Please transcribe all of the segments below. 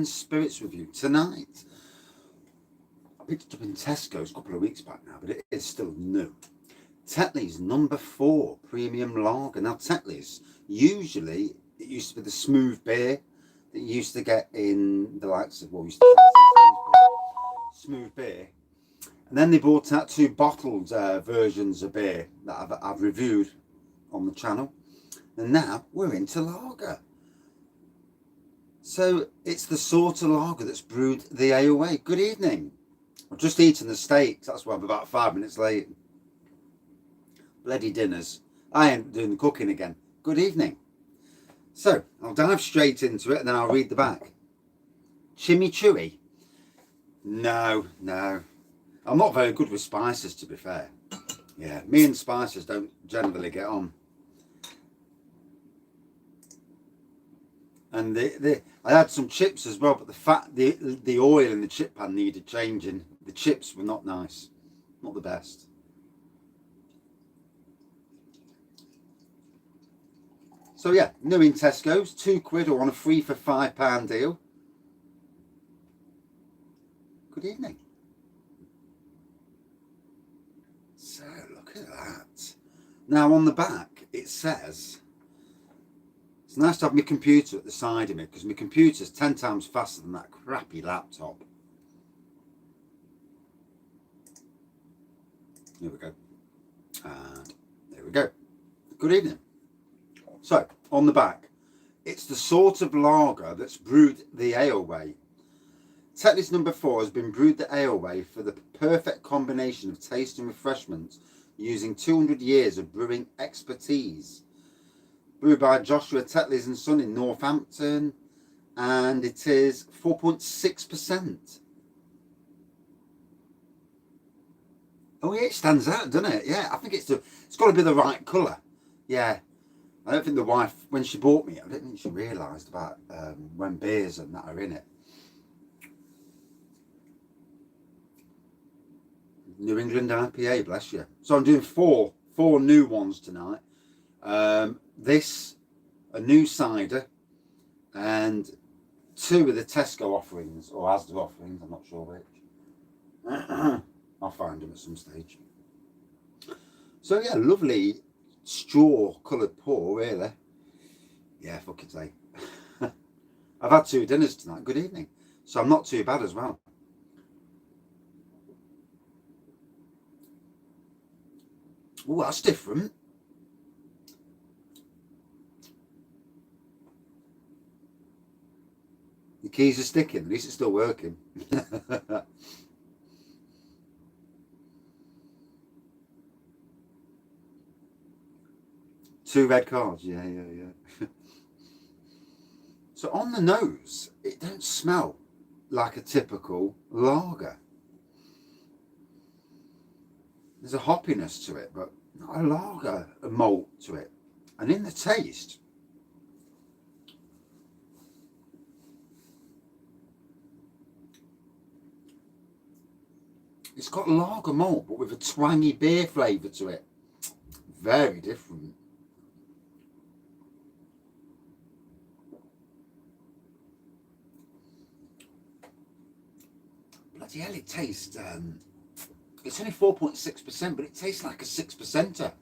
spirits review tonight. I picked it up in Tesco's a couple of weeks back now, but it is still new. Tetleys number 4 premium lager. Now Tetleys, usually it used to be the smooth beer that you used to get in the likes of, well, used to smooth beer, and then they brought out 2 bottled versions of beer that I've reviewed on the channel, and now we're into lager. So it's the sort of lager that's brewed the ale way. Good evening. I've just eaten the steaks, that's why I'm about 5 minutes late. Bloody dinners. I ain't doing the cooking again. Good evening. So I'll dive straight into it and then I'll read the back. Chimichurri? No. I'm not very good with spices, to be fair. Yeah, me and spices don't generally get on. And I had some chips as well, but the oil in the chip pan needed changing. The chips were not nice, not the best. So yeah, new in Tesco's, £2 or on a 3 for £5 deal. Good evening. So look at that. Now on the back it says, it's nice to have my computer at the side of me because my computer's 10 times faster than that crappy laptop. Here we go. And there we go. Good evening. So, on the back, it's the sort of lager that's brewed the ale way. Tetleys number 4 has been brewed the ale way for the perfect combination of taste and refreshment using 200 years of brewing expertise. Brewed by Joshua Tetleys and Son in Northampton, and it is 4.6%. Oh yeah, it stands out, doesn't it? Yeah, I think it's got to be the right colour. Yeah, I don't think the wife, when she bought me, I don't think she realised about when beers and that are in it. New England IPA, bless you. So I'm doing four new ones tonight. This, a new cider, and 2 of the Tesco offerings, or Asda offerings, I'm not sure which. I'll find them at some stage. So yeah, lovely straw coloured pour, really. Yeah, fucking say. I've had 2 dinners tonight. Good evening. So I'm not too bad as well. Oh, that's different. The keys are sticking. At least it's still working. 2 red cards. Yeah. So on the nose, it don't smell like a typical lager. There's a hoppiness to it, but not a lager, a malt to it. And in the taste, it's got lager malt, but with a twangy beer flavour to it. Very different. Bloody hell, it tastes, it's only 4.6%, but it tastes like a 6%er.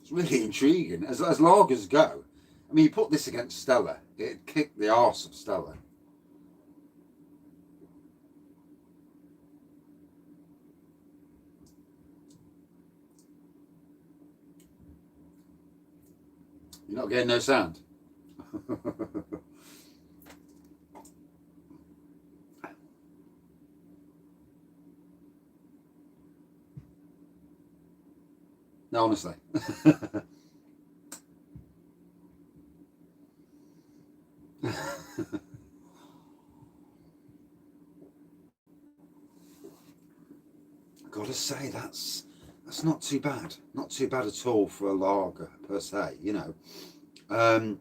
It's really intriguing. As lagers go, I mean, you put this against Stella, it'd kick the arse of Stella. You're not getting no sound. No, honestly. Gotta say, that's not too bad. Not too bad at all for a lager per se, you know. To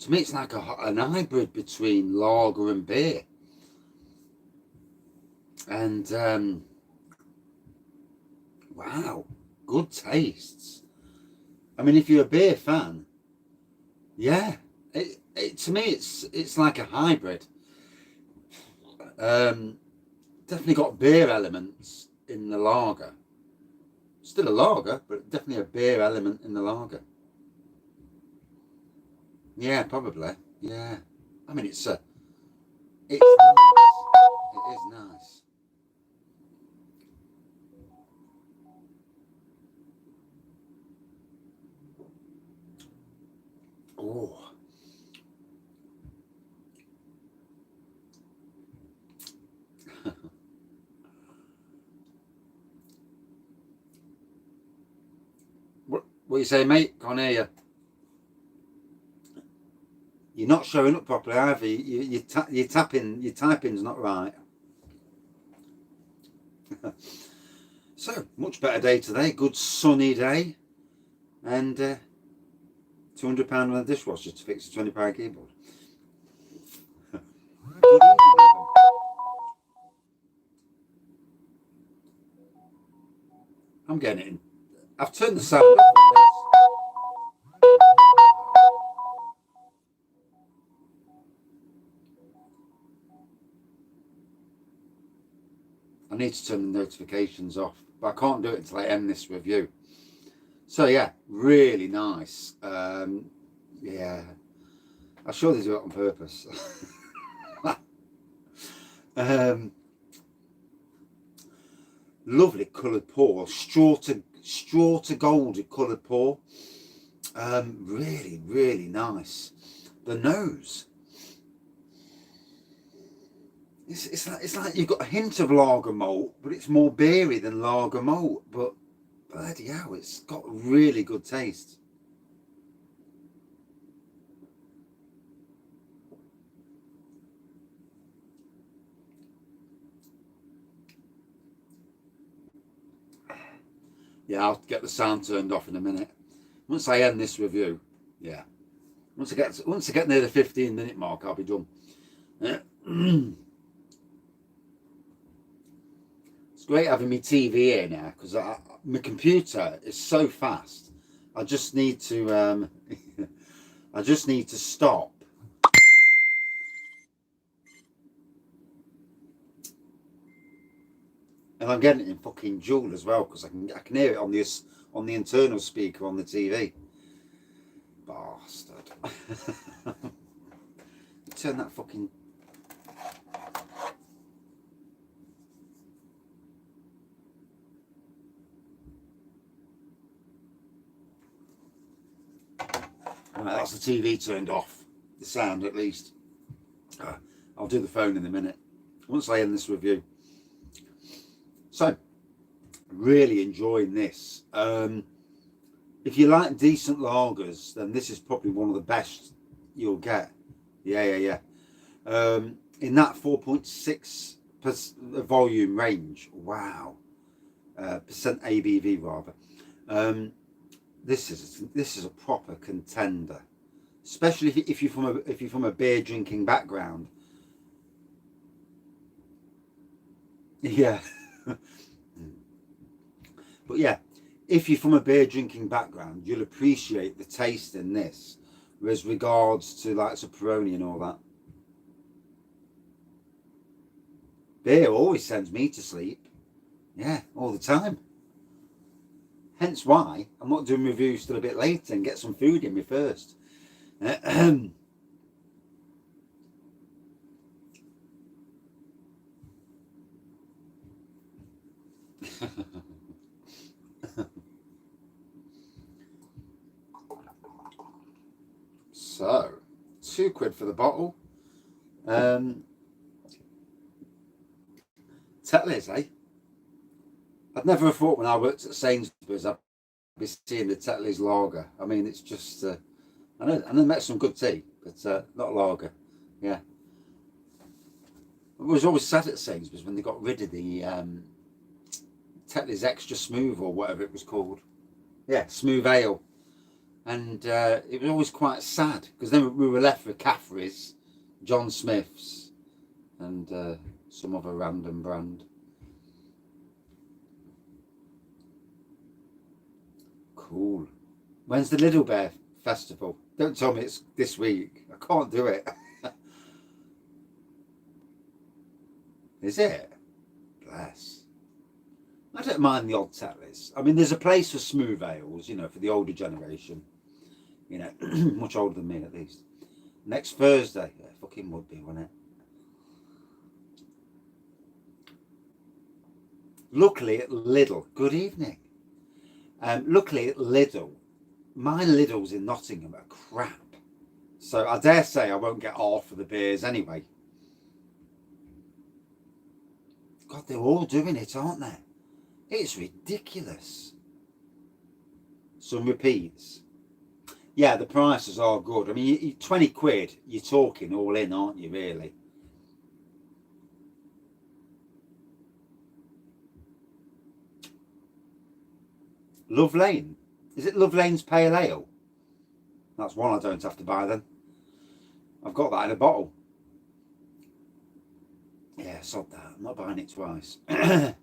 me, it's like an hybrid between lager and beer. And wow, good tastes. I mean, if you're a beer fan, Yeah, to me it's like a hybrid. Definitely got beer elements in the lager. Still a lager, but definitely a beer element in the lager. Yeah, probably. Yeah, I mean it's nice. It is nice. Oh, what you say, mate? Can't hear you. You're not showing up properly either. Your typing's not right. So much better day today. Good sunny day, and £200 on the dishwasher to fix a £20 keyboard. Good evening, I'm getting it in. I've turned the sound off on this. I need to turn the notifications off, but I can't do it until I end this review. So yeah, really nice. Yeah, I'm sure they do it on purpose. Lovely coloured pour, straw to gold coloured pour. Really, really nice. The nose. It's like you've got a hint of lager malt, but it's more beery than lager malt. But bloody hell, it's got a really good taste. Yeah, I'll get the sound turned off in a minute. Once I end this review, yeah. Once I get near the 15-minute mark, I'll be done. It's great having my TV here now because my computer is so fast. I just need to I just need to stop. And I'm getting it in fucking youll as well because I can hear it on the internal speaker on the TV. Bastard. Turn that fucking. Right, that's the TV turned off. The sound at least. I'll do the phone in a minute. Once I end this review. So, really enjoying this. If you like decent lagers, then this is probably one of the best you'll get. Yeah. In that 4.6 volume range. Wow. Percent ABV rather. This is a proper contender, especially if you're from a beer drinking background. Yeah. But yeah, if you're from a beer drinking background, you'll appreciate the taste in this, as regards to like Peroni and all that. Beer always sends me to sleep. Yeah, all the time. Hence why I'm not doing reviews till a bit later and get some food in me first. So, £2 for the bottle. Tetleys, eh? I'd never have thought when I worked at Sainsbury's I'd be seeing the Tetleys lager. I mean, it's just, I know met some good tea, but not lager. Yeah. I was always sad at Sainsbury's when they got rid of the Tetleys Extra Smooth or whatever it was called. Yeah, Smooth Ale. And it was always quite sad because then we were left with Caffrey's, John Smith's, and some other random brand. Cool. When's the Little Bear Festival? Don't tell me it's this week. I can't do it. Is it? Bless. I don't mind the odd Tetleys. I mean, there's a place for smooth ales, you know, for the older generation. You know, much older than me at least. Next Thursday. Yeah, fucking would be, wouldn't it? Luckily at Lidl. Good evening. Luckily at Lidl. My Lidls in Nottingham are crap. So I dare say I won't get half of the beers anyway. God, they're all doing it, aren't they? It's ridiculous. Some repeats. Yeah, the prices are good. I mean, 20 quid, you're talking all in, aren't you, really? Love Lane. Is it Love Lane's Pale Ale? That's one I don't have to buy then. I've got that in a bottle. Yeah, sod that. I'm not buying it twice. Yeah,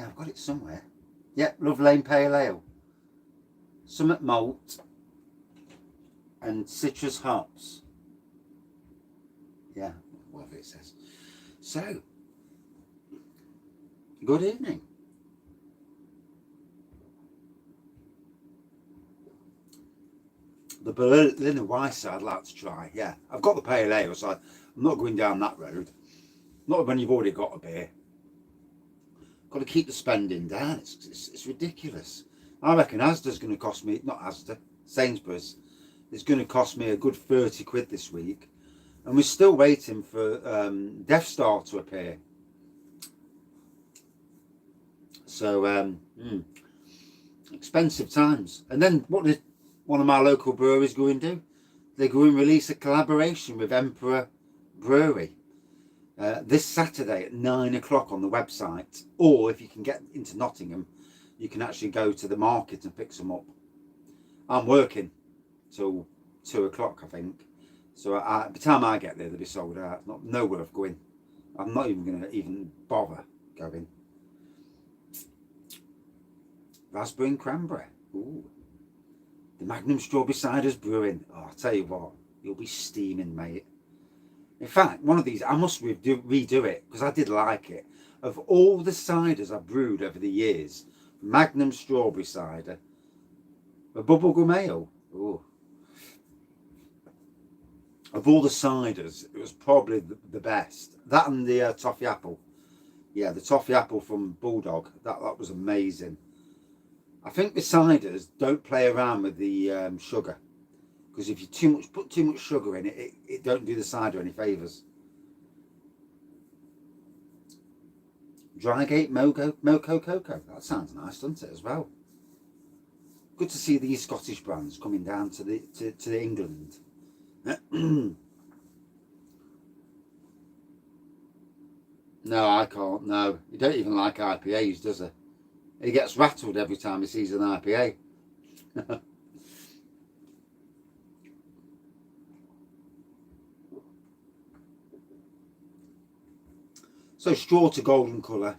I've got it somewhere. Yeah, Love Lane Pale Ale. Summit malt and citrus hops. Yeah, whatever it says. So, good evening. The Berliner Weisse I'd like to try. Yeah, I've got the pale ale, so I'm not going down that road. Not when you've already got a beer. Got to keep the spending down. It's ridiculous. I reckon Asda's going to cost me, not Asda, Sainsbury's, it's going to cost me a good 30 quid this week. And we're still waiting for Death Star to appear. So, expensive times. And then what did one of my local breweries go and do? They go and release a collaboration with Emperor Brewery this Saturday at 9 o'clock on the website. Or if you can get into Nottingham, you can actually go to the market and pick some up. I'm working till 2 o'clock, I think. So by the time I get there, they'll be sold out. No worth going. I'm not even going to even bother going. Raspberry and cranberry. Ooh. The Magnum Strawberry Cider's brewing. Oh, I'll tell you what, you'll be steaming, mate. In fact, one of these, I must redo it, because I did like it. Of all the ciders I've brewed over the years, Magnum Strawberry Cider, a bubblegum ale. Ooh. Of all the ciders, it was probably the best. That and the toffee apple. Yeah, the toffee apple from Bulldog. That was amazing. I think the ciders don't play around with the sugar, because if you put too much sugar in it, it don't do the cider any favours. Drygate Moco Cocoa. That sounds nice, doesn't it, as well? Good to see these Scottish brands coming down to England. No, I can't. No, he don't even like IPAs, does he? He gets rattled every time he sees an IPA. So straw to golden colour.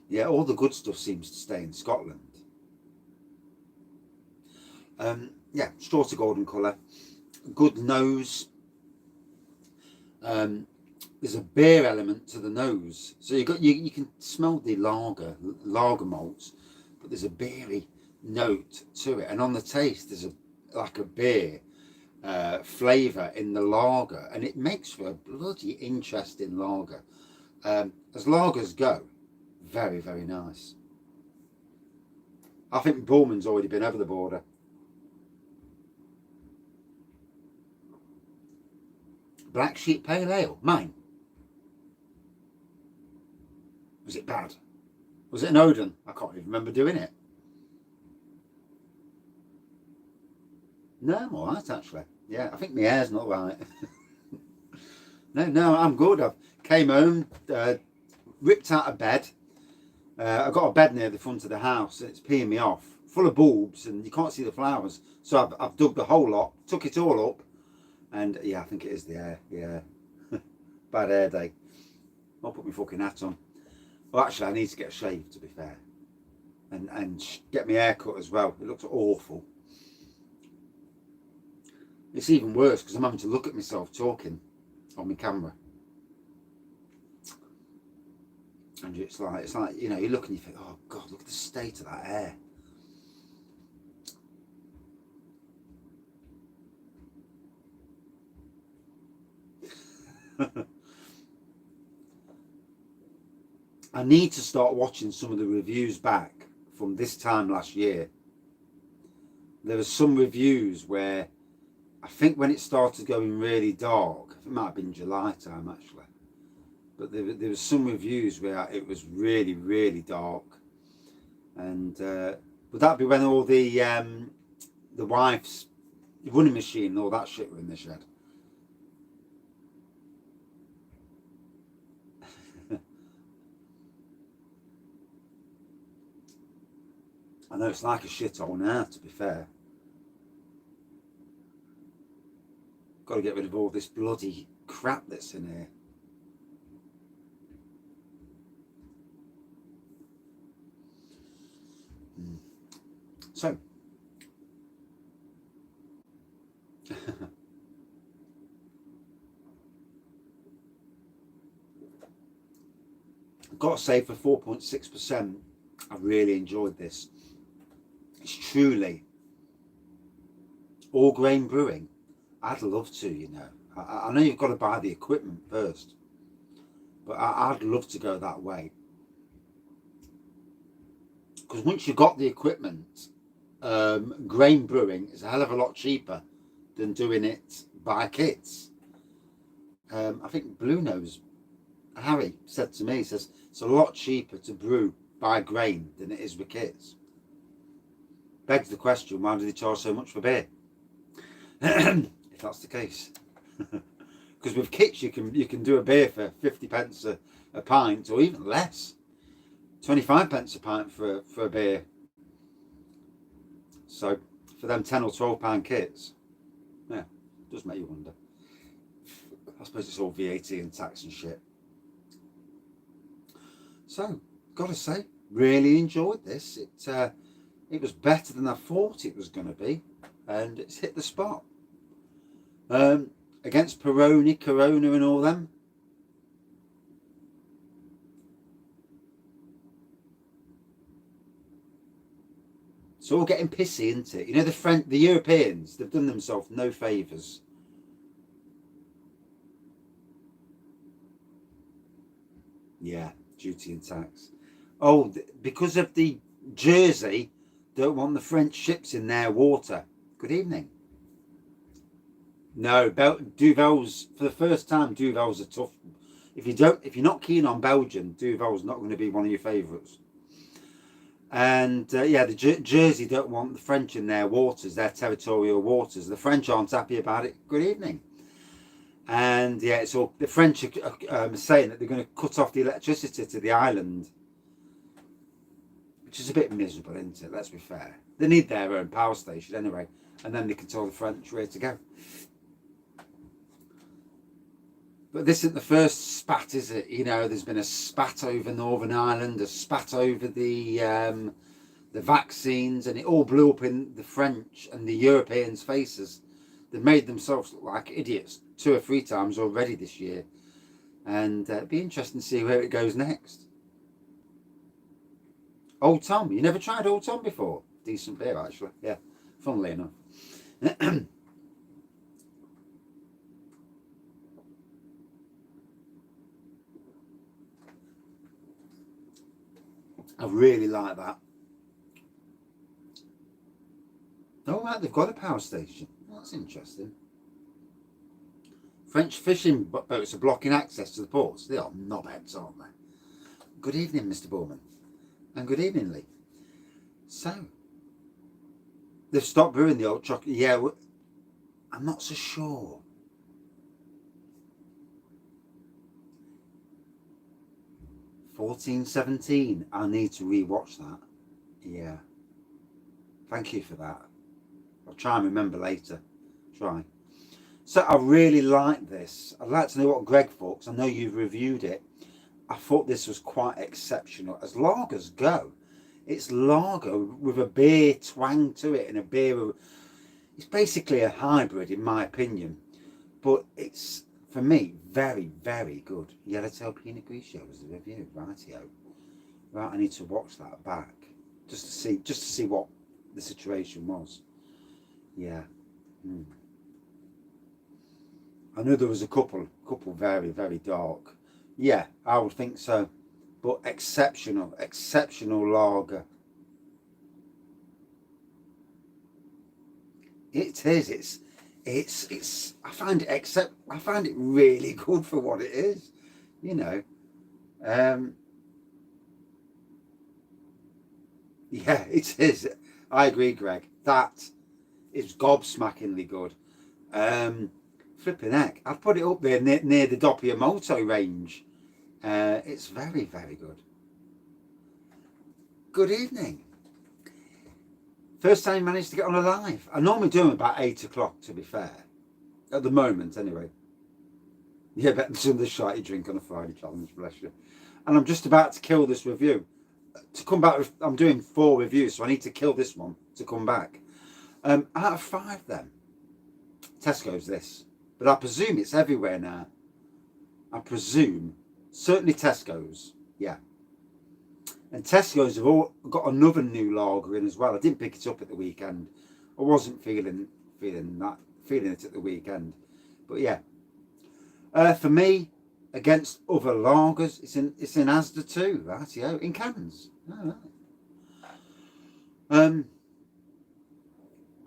Yeah, all the good stuff seems to stay in Scotland. Yeah, straw to golden colour. Good nose. There's a beer element to the nose, so you can smell the lager malts, but there's a beery note to it, and on the taste there's like a beer flavour in the lager, and it makes for a bloody interesting lager. As lagers go, very, very nice. I think Bullman's already been over the border. Black Sheep Pale Ale, mine. Was it bad? Was it an Odin? I can't even remember doing it. No, I'm alright actually. Yeah, I think my hair's not right. No, I'm good. I came home, ripped out of bed. I've got a bed near the front of the house and it's peeing me off full of bulbs and you can't see the flowers. So I've dug the whole lot, took it all up, and yeah, I think it is the air. Yeah, bad air day. I'll put my fucking hat on. Well, actually, I need to get a shave, to be fair, and get my hair cut as well. It looks awful. It's even worse because I'm having to look at myself talking on my camera. And it's like, you know, you look and you think, oh God, look at the state of that hair. I need to start watching some of the reviews back from this time last year. There were some reviews where I think when it started going really dark, it might have been July time actually, but there was some reviews where it was really, really dark. And would that be when all the wife's running machine and all that shit were in the shed? I know it's like a shithole now, to be fair. Got to get rid of all this bloody crap that's in here. So, I've got to say, for 4.6%, I really enjoyed this. It's truly all grain brewing. I'd love to, you know. I know you've got to buy the equipment first, but I'd love to go that way. Because once you've got the equipment, grain brewing is a hell of a lot cheaper than doing it by kits. I think Blue Nose, Harry said to me, he says, it's a lot cheaper to brew by grain than it is with kits. Begs the question, why do they charge so much for beer? If that's the case. Because with kits you can do a beer for 50 pence a pint, or even less. 25 pence a pint for a beer. So for them 10 or 12 pound kits, yeah, it does make you wonder. I suppose it's all VAT and tax and shit. So, gotta say, really enjoyed this. It was better than I thought it was going to be, and it's hit the spot. Against Peroni, Corona and all them, it's all getting pissy, isn't it? You know, the Europeans, they've done themselves no favours. Yeah, duty and tax. Oh, because of the Jersey, don't want the French ships in their water. Good evening. No, Duvel's, for the first time, Duvel's a tough. If you're not keen on Belgian, Duvel's not going to be one of your favourites. And yeah, the Jersey don't want the French in their waters, their territorial waters. The French aren't happy about it. Good evening. And yeah, it's all the French are saying that they're going to cut off the electricity to the island, which is a bit miserable, isn't it? Let's be fair. They need their own power station anyway, and then they can tell the French where to go. But this isn't the first spat, is it? You know, there's been a spat over Northern Ireland, a spat over the vaccines, and it all blew up in the French and the Europeans' faces. They've made themselves look like idiots 2 or 3 times already this year, and it'd be interesting to see where it goes next. Old Tom, you never tried Old Tom before? Decent beer, actually. Yeah, funnily enough. I really like that. Oh, right, they've got a power station. That's interesting. French fishing boats are blocking access to the ports. They are knobheads, aren't they? Good evening, Mr. Borman. And good evening, Lee. So, they've stopped brewing the old chocolate. Yeah, I'm not so sure. '14, '17. I need to rewatch that. Yeah. Thank you for that. I'll try and remember later. Try. So I really like this. I'd like to know what Greg thought, because I know you've reviewed it. I thought this was quite exceptional. As lagers go, it's lager with a beer twang to it, and a beer. It's basically a hybrid, in my opinion. But it's, for me, very, very good. Yellowtail Pinot Grigio was the review, rightio. Right, I need to watch that back just to see what the situation was. Yeah. I knew there was a couple very, very dark. Yeah, I would think so. But exceptional lager. It is. It's. I find it really good for what it is. You know. Yeah, it is. I agree, Greg. That is gobsmackingly good. Flipping heck, I've put it up there near the Doppio Moto range. It's very, very good. Good evening. First time managed to get on a live. I normally do them about 8 o'clock, to be fair. At the moment, anyway. Yeah, better than some of the shite you drink on a Friday challenge, bless you. And I'm just about to kill this review. To come back, I'm doing 4 reviews, so I need to kill this one to come back. Out of 5 then. Tesco's this. But I presume it's everywhere now. I presume. Certainly Tesco's. Yeah. And Tesco's have all got another new lager in as well. I didn't pick it up at the weekend. I wasn't feeling it at the weekend. But yeah. For me, against other lagers, it's in Asda too, right? Yeah, in cans. Oh, right.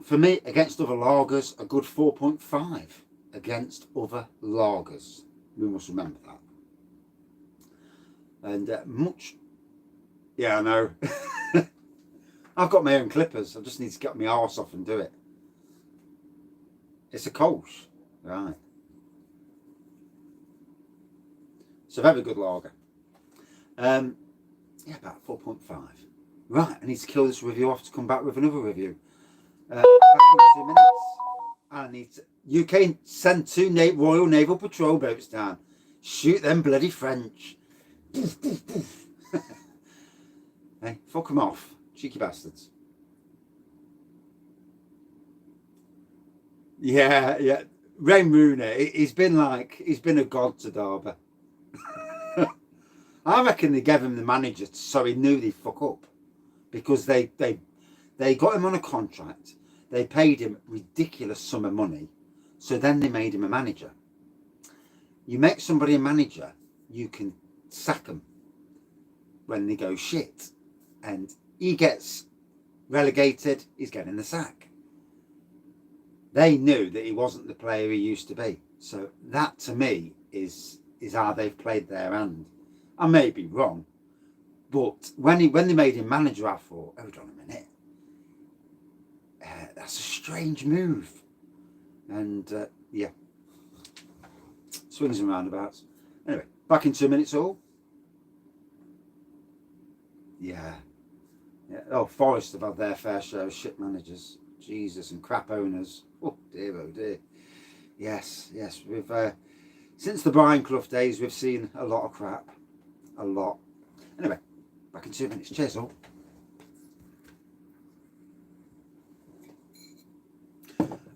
For me, against other lagers, a good 4.5 against other lagers. We must remember that. And much, yeah, I know. I've got my own clippers. I just need to get my arse off and do it. It's a Kolsch, right? It's a very good lager. Yeah, about 4.5. Right, I need to kill this review off to come back with another review. Back in 2 minutes. I need to. UK send 2 Royal Naval Patrol boats down. Shoot them bloody French. Hey, fuck them off, cheeky bastards. Yeah. Ray Rooney, he's been a god to Derby. I reckon they gave him the manager so he knew they'd fuck up, because they got him on a contract. They paid him ridiculous sum of money, so then they made him a manager. You make somebody a manager, you can sack them when they go shit, and he gets relegated, he's getting the sack. They knew that he wasn't the player he used to be, so that to me is how they've played their hand. I may be wrong, but when they made him manager, I thought, hold on a minute, that's a strange move. And yeah, swings and roundabouts. Anyway, back in 2 minutes all. Yeah. Oh, Forest have had their fair share of shit managers. Jesus, and crap owners. Oh dear. Yes. We've since the Brian Clough days, we've seen a lot of crap. A lot. Anyway, back in 2 minutes. Cheers all.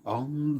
On